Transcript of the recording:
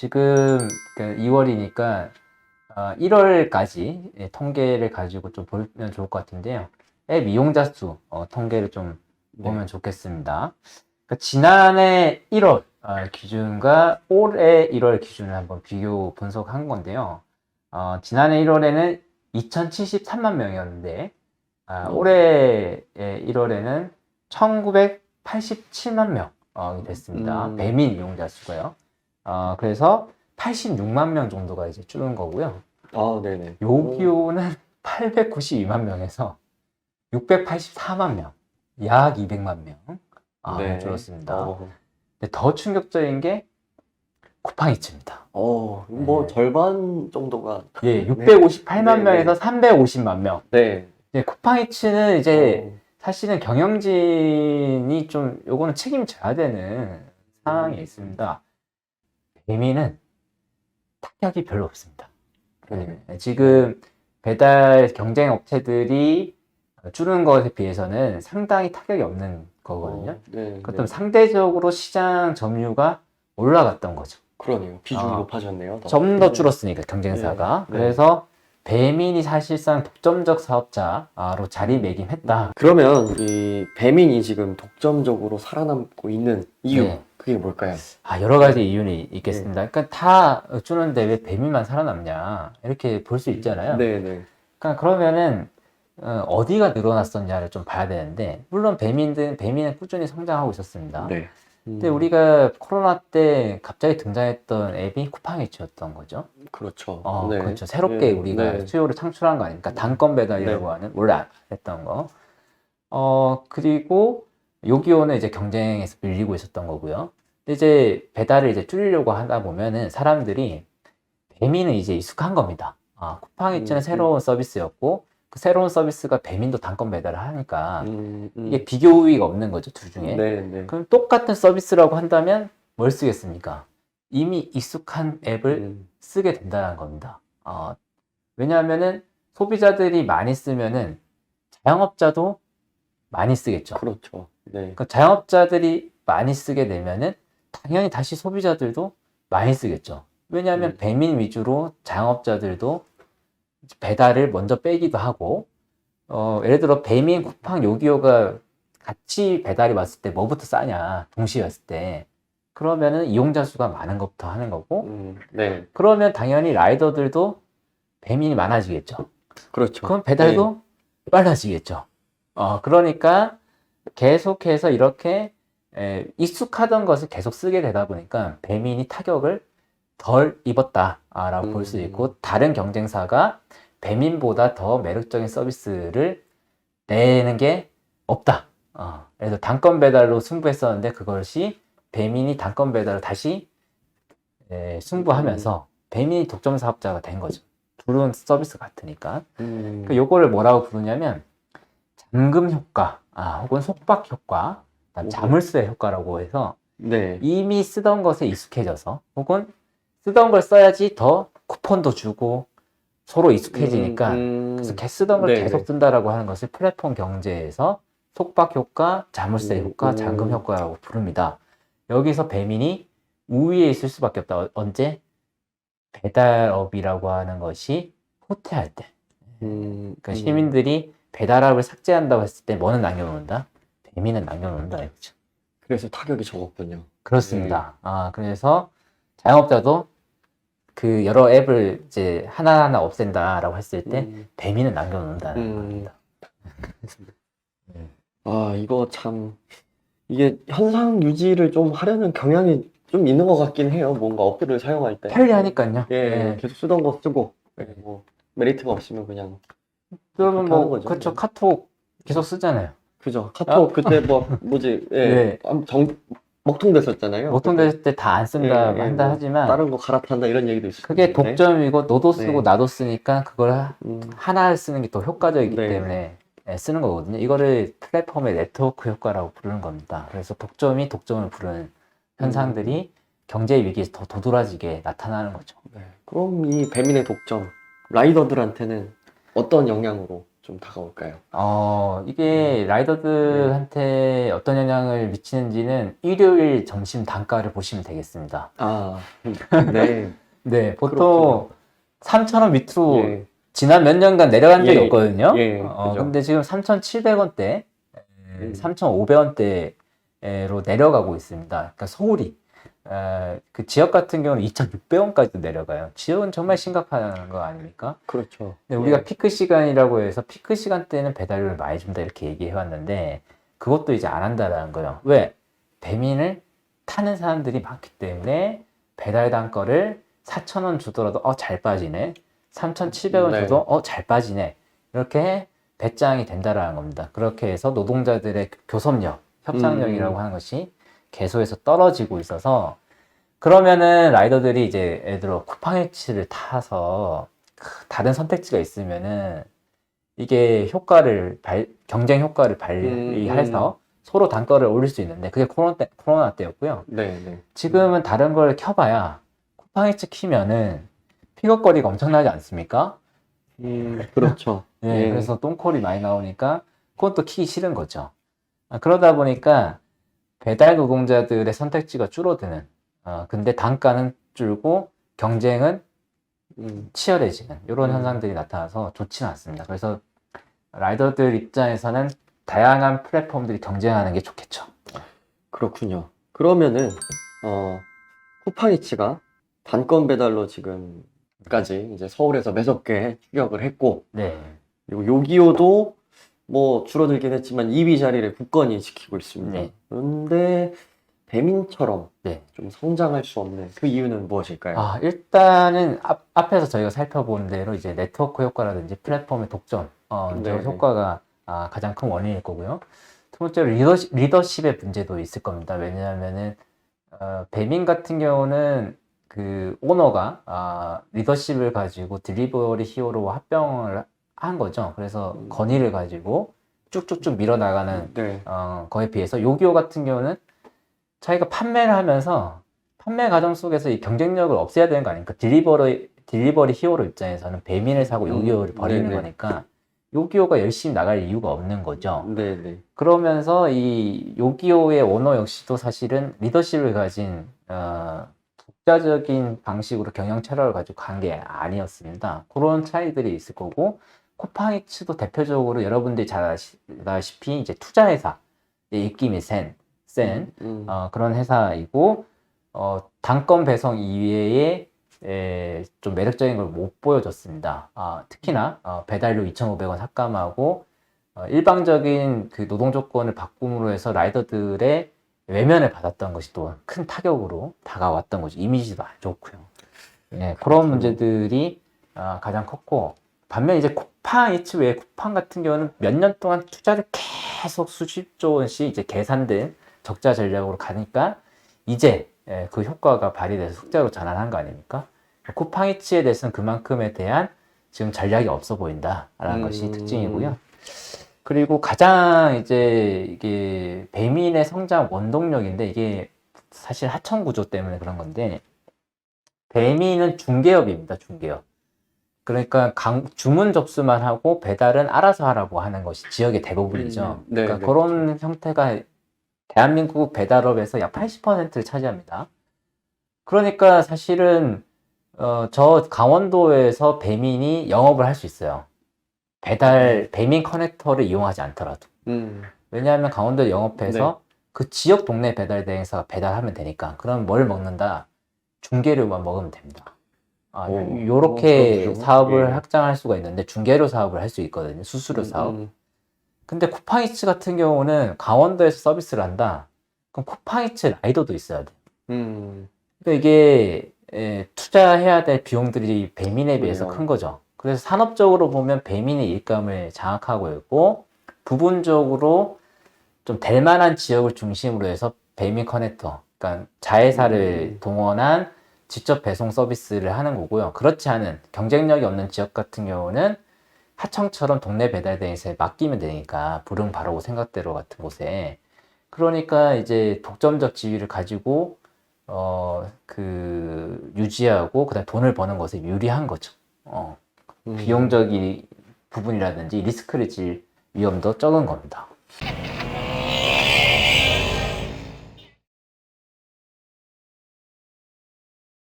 지금 2월이니까 1월까지 통계를 가지고 좀 보면 좋을 것 같은데요. 앱 이용자 수 통계를 좀 보면 좋겠습니다. 그러니까 지난해 1월 기준과 올해 1월 기준을 한번 비교 분석한 건데요. 지난해 1월에는 2073만 명이었는데 올해 1월에는 1987만 명이 됐습니다. 배민 이용자 수가요. 그래서 86만 명 정도가 이제 줄은 거고요. 네네. 요기요는 892만 명에서 684만 명, 약 200만 명 네. 줄었습니다. 근데 더 충격적인 게 쿠팡이츠입니다. 뭐 절반 정도가. 예, 658만 네. 명에서 350만 명. 네. 쿠팡이츠는 이제 사실은 경영진이 좀 요거는 책임져야 되는 상황이 있습니다. 배민은 타격이 별로 없습니다. 지금 배달 경쟁 업체들이 줄은 것에 비해서는 상당히 타격이 없는 거거든요. 그렇다면 상대적으로 시장 점유율가 올라갔던 거죠. 그러네요. 비중이 높아졌네요. 좀 더 줄었으니까 경쟁사가. 그래서 배민이 사실상 독점적 사업자로 자리매김했다. 그러면 이 배민이 지금 독점적으로 살아남고 있는 이유, 그게 뭘까요? 여러 가지 이유는 있겠습니다. 그러니까 다 주는데 왜 배민만 살아남냐 이렇게 볼 수 있잖아요. 그러니까 그러면은 어디가 늘어났었냐를 좀 봐야 되는데, 물론 배민은 꾸준히 성장하고 있었습니다. 근데 우리가 코로나 때 갑자기 등장했던 앱이 쿠팡이츠였던 거죠. 그렇죠. 그렇죠. 새롭게 우리가 수요를 창출한 거 아닙니까? 단건 배달이라고 하는, 원래 안 했던 거. 그리고 요기요는 이제 경쟁에서 밀리고 있었던 거고요. 근데 이제 배달을 이제 줄이려고 하다 보면은 사람들이 배민은 이제 익숙한 겁니다. 쿠팡이츠는 새로운 서비스였고, 그 새로운 서비스가 배민도 단건 배달을 하니까 이게 비교 우위가 없는 거죠, 둘 중에. 그럼 똑같은 서비스라고 한다면 뭘 쓰겠습니까? 이미 익숙한 앱을 쓰게 된다는 겁니다. 왜냐하면은 소비자들이 많이 쓰면은 자영업자도 많이 쓰겠죠. 그렇죠. 그러니까 자영업자들이 많이 쓰게 되면은 당연히 다시 소비자들도 많이 쓰겠죠. 왜냐하면 배민 위주로 자영업자들도 배달을 먼저 빼기도 하고, 예를 들어 배민, 쿠팡, 요기요가 같이 배달이 왔을 때 뭐부터 싸냐, 동시에 왔을 때. 그러면은 이용자 수가 많은 것부터 하는 거고, 그러면 당연히 라이더들도 배민이 많아지겠죠. 그렇죠. 그럼 배달도 빨라지겠죠. 그러니까 계속해서 이렇게 익숙하던 것을 계속 쓰게 되다 보니까 배민이 타격을 덜 입었다라고 볼 수 있고, 다른 경쟁사가 배민보다 더 매력적인 서비스를 내는 게 없다. 그래서 단건 배달로 승부했었는데 그것이 배민이 단건 배달을 다시 승부하면서 배민이 독점 사업자가 된 거죠. 둘은 서비스 같으니까. 요거를 뭐라고 부르냐면 잠금 효과, 혹은 속박 효과, 자물쇠 효과라고 해서 이미 쓰던 것에 익숙해져서, 혹은 쓰던 걸 써야지 더 쿠폰도 주고 서로 익숙해지니까 그래서 쓰던 걸 계속 쓴다라고 하는 것을 플랫폼 경제에서 속박 효과, 자물쇠 효과, 잠금 효과라고 부릅니다. 여기서 배민이 우위에 있을 수밖에 없다. 언제? 배달업이라고 하는 것이 후퇴할 때. 그러니까 시민들이 배달업을 삭제한다고 했을 때 뭐는 남겨놓는다? 배민은 남겨놓는다. 이거죠. 그래서 타격이 적었군요. 그렇습니다. 그래서 자영업자도 그 여러 앱을 이제 하나하나 없앤다라고 했을 때 배민은 남겨놓는다는 겁니다. 이거 참, 이게 현상 유지를 좀 하려는 경향이 좀 있는 것 같긴 해요. 뭔가 어플을 사용할 때. 편리하니까요. 계속 쓰던 거 쓰고, 뭐 메리트가 없으면 그냥. 그러면 그렇게 하는 거죠. 그렇죠. 카톡 계속 쓰잖아요. 그죠. 카톡 그때 뭐지, 먹통 됐었잖아요. 먹통 됐을 때 다 안 쓴다 한다 하지만 다른 거 갈아탄다 이런 얘기도 있었어요. 그게 독점이고 너도 쓰고 나도 쓰니까 그걸 하나 쓰는 게 더 효과적이기 때문에 쓰는 거거든요. 이거를 플랫폼의 네트워크 효과라고 부르는 겁니다. 그래서 독점이 독점을 부르는 현상들이 경제 위기에서 더 도드라지게 나타나는 거죠. 그럼 이 배민의 독점, 라이더들한테는 어떤 영향으로 좀 다가올까요? 이게 라이더들한테 어떤 영향을 미치는지는 일요일 점심 단가를 보시면 되겠습니다. 아, 네. 네, 그렇군요. 보통 3,000원 밑으로 예, 지난 몇 년간 내려간 적이 예, 없거든요. 예, 그죠. 근데 지금 3,700원대, 음, 3,500원대로 내려가고 있습니다. 그러니까 서울이. 그 지역 같은 경우는 2,600원까지도 내려가요. 지역은 정말 심각한 거 아닙니까? 그렇죠. 근데 우리가 예. 피크 시간이라고 해서 피크 시간 때는 배달료를 많이 준다 이렇게 얘기해 왔는데 그것도 이제 안 한다라는 거예요. 왜? 배민을 타는 사람들이 많기 때문에 배달 단가를 4,000원 주더라도 잘 빠지네. 3,700원 네. 줘도 잘 빠지네. 이렇게 배짱이 된다라는 겁니다. 그렇게 해서 노동자들의 교섭력, 협상력이라고 하는 것이 개소에서 떨어지고 있어서 그러면은 라이더들이 이제 예를 들어 쿠팡이츠를 타서 다른 선택지가 있으면은 이게 경쟁 효과를 발휘해서 서로 단가를 올릴 수 있는데 그게 코로나 때였고요. 네, 네. 지금은 다른 걸 켜봐야 쿠팡이츠 키면은 픽업거리가 엄청나지 않습니까? 그렇죠. 네, 예. 그래서 똥콜이 많이 나오니까 그건 또 키기 싫은 거죠. 그러다 보니까 배달 노동자들의 선택지가 줄어드는, 근데 단가는 줄고 경쟁은 치열해지는 이런 현상들이 나타나서 좋지는 않습니다. 그래서 라이더들 입장에서는 다양한 플랫폼들이 경쟁하는 게 좋겠죠. 그렇군요. 그러면은, 쿠팡이츠가 단건 배달로 지금까지 이제 서울에서 매섭게 추격을 했고, 네, 그리고 요기요도 뭐 줄어들긴 했지만 2위 자리를 굳건히 지키고 있습니다. 네. 그런데 배민처럼 네. 좀 성장할 수 없는 그 이유는 무엇일까요? 일단은 앞에서 저희가 살펴본 대로 이제 네트워크 효과라든지 플랫폼의 독점, 이제 네. 효과가 가장 큰 원인일 거고요. 두 번째로 리더십의 문제도 있을 겁니다. 왜냐하면은 배민 같은 경우는 그 오너가 리더십을 가지고 딜리버리 히어로 합병을 한 거죠. 그래서 건의를 가지고 쭉쭉쭉 밀어나가는 네. 거에 비해서 요기요 같은 경우는 자기가 판매를 하면서 판매 과정 속에서 이 경쟁력을 없애야 되는 거 아닙니까? 딜리버리 히어로 입장에서는 배민을 사고 요기요를 버리는 네네. 거니까 요기요가 열심히 나갈 이유가 없는 거죠. 네네. 그러면서 이 요기요의 오너 역시도 사실은 리더십을 가진 독자적인 방식으로 경영 철학을 가지고 간 게 아니었습니다. 그런 차이들이 있을 거고 쿠팡이츠도 대표적으로 여러분들이 잘 아시다시피 이제 투자회사 입김이 센 그런 회사이고 단건 배송 이외에 좀 매력적인 걸 못 보여줬습니다. 특히나 배달료 2,500원 삭감하고 일방적인 그 노동 조건을 바꿈으로 해서 라이더들의 외면을 받았던 것이 또 큰 타격으로 다가왔던 거죠. 이미지도 안 좋고요. 네, 그런 문제들이 가장 컸고 반면 이제 쿠팡이츠 외에 쿠팡 같은 경우는 몇 년 동안 투자를 계속 수십조 원씩 이제 계산된 적자 전략으로 가니까 이제 그 효과가 발휘돼서 흑자로 전환한 거 아닙니까? 쿠팡이츠에 대해서는 그만큼에 대한 지금 전략이 없어 보인다라는 것이 특징이고요. 그리고 가장 이제 이게 배민의 성장 원동력인데 이게 사실 하청 구조 때문에 그런 건데 배민은 중개업입니다. 중개업. 그러니까 주문 접수만 하고 배달은 알아서 하라고 하는 것이 지역의 대부분이죠. 네, 그러니까 네, 그런 형태가 대한민국 배달업에서 약 80%를 차지합니다. 그러니까 사실은 저 강원도에서 배민이 영업을 할 수 있어요. 배민 커넥터를 이용하지 않더라도. 왜냐하면 강원도에 영업해서 그 지역 동네 배달 대행사가 배달하면 되니까. 그럼 뭘 먹는다? 중개료만 먹으면 됩니다. 요렇게 그렇죠. 사업을 예. 확장할 수가 있는데 중개료 사업을 할 수 있거든요. 수수료 사업. 근데 쿠팡이츠 같은 경우는 강원도에서 서비스를 한다. 그럼 쿠팡이츠 라이더도 있어야 돼. 그러니까 이게 투자해야 될 비용들이 배민에 비해서 그래요. 큰 거죠. 그래서 산업적으로 보면 배민의 일감을 장악하고 있고 부분적으로 좀 될 만한 지역을 중심으로 해서 배민 커넥터, 그러니까 자회사를 동원한 직접 배송 서비스를 하는 거고요. 그렇지 않은 경쟁력이 없는 지역 같은 경우는 하청처럼 동네 배달 대행사에 맡기면 되니까 불응 바르고 생각대로 같은 곳에 그러니까 이제 독점적 지위를 가지고 그 유지하고 그다음 돈을 버는 것에 유리한 거죠. 부분이라든지 리스크를 질 위험도 적은 겁니다.